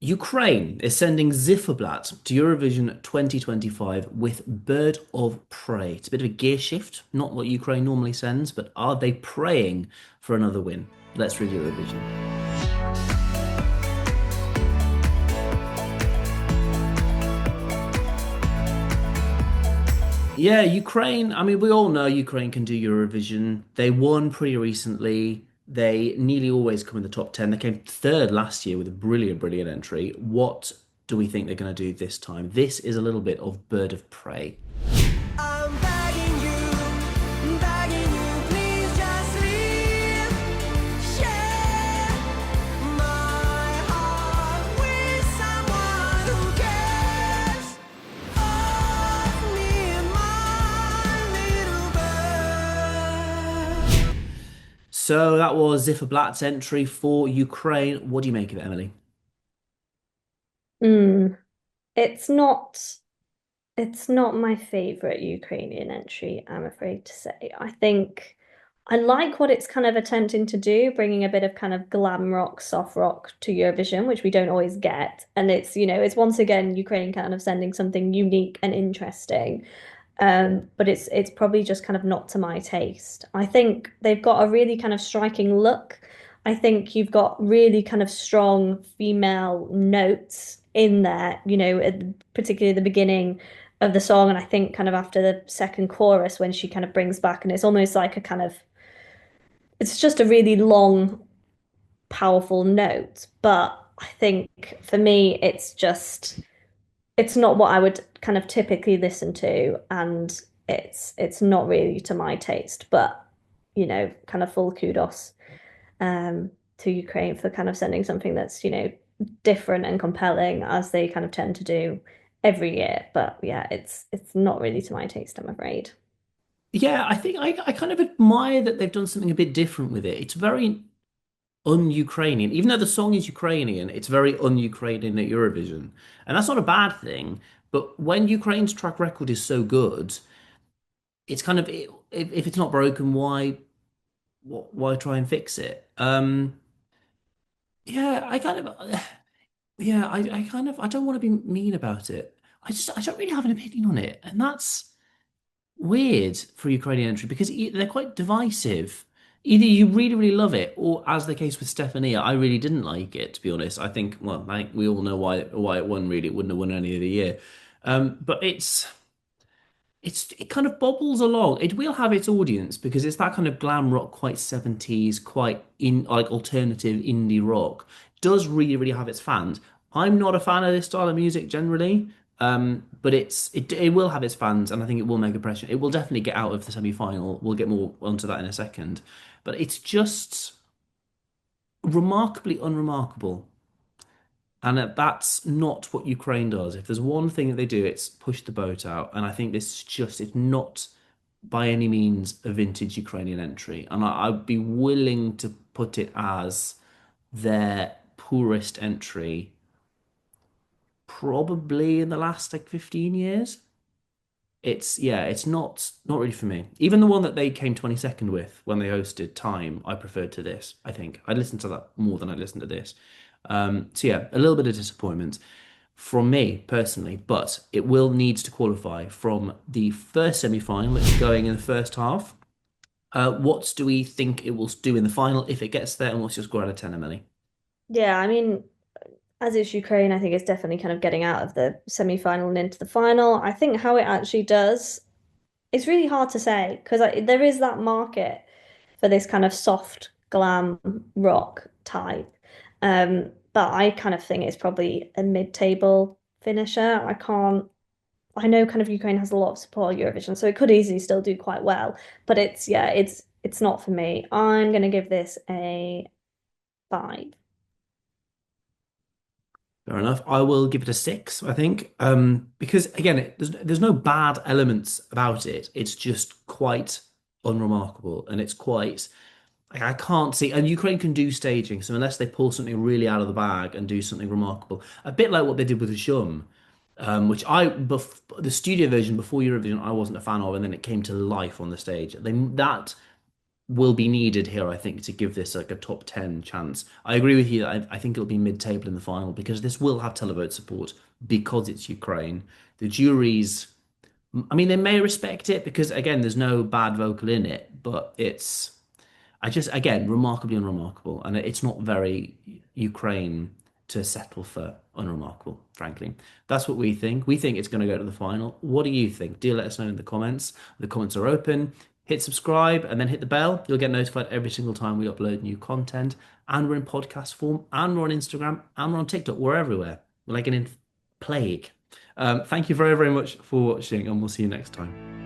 Ukraine is sending Ziferblat to Eurovision 2025 with Bird of Prey. It's a bit of a gear shift, not what Ukraine normally sends, but are they praying for another win? Let's read Eurovision. Yeah, Ukraine. I mean, we all know Ukraine can do Eurovision. They won pretty recently. They nearly always come in the top 10. They came third last year with a brilliant, brilliant entry. What do we think they're going to do this time? This is a little bit of Bird of Prey. I'm begging you, please just leave. Share my heart with someone who cares of me and my little bird. So that was Ziferblat's entry for Ukraine. What do you make of it, Emily? Mm, it's not it's not my favorite Ukrainian entry, I'm afraid to say. I think I like what it's kind of attempting to do, bringing a bit of kind of glam rock, soft rock to Eurovision, which we don't always get. And it's once again Ukraine kind of sending something unique and interesting. But it's probably just kind of not to my taste. I think they've got a really kind of striking look. I think you've got really kind of strong female notes in there, particularly at the beginning of the song, and I think kind of after the second chorus when she kind of brings back, and it's almost like a kind of it's just a really long, powerful note. But I think for me, it's not what I would kind of typically listen to, and it's not really to my taste. But kind of full kudos to Ukraine for kind of sending something that's different and compelling as they kind of tend to do every year. But yeah, it's not really to my taste, I'm afraid. Yeah, I think I kind of admire that they've done something a bit different with it. It's very un-Ukrainian. Even though the song is Ukrainian, it's very un-Ukrainian at Eurovision. And that's not a bad thing. But when Ukraine's track record is so good, it's kind of if it's not broken, why try and fix it? Yeah, I kind of yeah, I kind of I don't want to be mean about it. I don't really have an opinion on it, and that's weird for Ukrainian entry because they're quite divisive. Either you really, really love it, or as the case with Stefania, I really didn't like it, to be honest. I think, well, I think we all know why it won, really. It wouldn't have won any of the year. But it kind of bobbles along. It will have its audience because it's that kind of glam rock, quite 70s, quite in like alternative indie rock. Does really, really have its fans. I'm not a fan of this style of music generally, but it will have its fans, and I think it will make a impression. It will definitely get out of the semi-final. We'll get more onto that in a second, but it's just remarkably unremarkable. And that's not what Ukraine does. If there's one thing that they do, it's push the boat out. And I think this is just, it's not by any means a vintage Ukrainian entry. And I'd be willing to put it as their poorest entry, probably in the last like 15 years. Yeah, it's not really for me. Even the one that they came 22nd with when they hosted Time, I preferred to this, I think. I listened to that more than I listened to this. So yeah, a little bit of disappointment from me personally, but it will need to qualify from the first semi-final. It's going in the first half. What do we think it will do in the final if it gets there? And what's your score out of 10, Emily? Yeah, I mean, as is Ukraine, I think it's definitely kind of getting out of the semi-final and into the final. I think how it actually does, it's really hard to say because there is that market for this kind of soft glam rock type. But I kind of think it's probably a mid-table finisher. I know kind of Ukraine has a lot of support at Eurovision, so it could easily still do quite well. But yeah, it's not for me. I'm gonna give this a 5. Fair enough. I will give it a 6, I think. Because again, there's no bad elements about it. It's just quite unremarkable, and it's quite I can't see. And Ukraine can do staging, so unless they pull something really out of the bag and do something remarkable, a bit like what they did with the Shum, which the studio version before Eurovision I wasn't a fan of, and then it came to life on the stage. will be needed here, I think, to give this like a top 10 chance. I agree with you. I think it'll be mid-table in the final because this will have televote support because it's Ukraine. The juries, I mean, they may respect it because, again, there's no bad vocal in it, but I just, again, remarkably unremarkable. And it's not very Ukraine to settle for unremarkable, frankly. That's what we think. We think it's going to go to the final. What do you think? Do let us know in the comments. The comments are open. Hit subscribe and then hit the bell. You'll get notified every single time we upload new content. And we're in podcast form, and we're on Instagram, and we're on TikTok. We're everywhere. We're like an in plague. Thank you very, very much for watching, and we'll see you next time.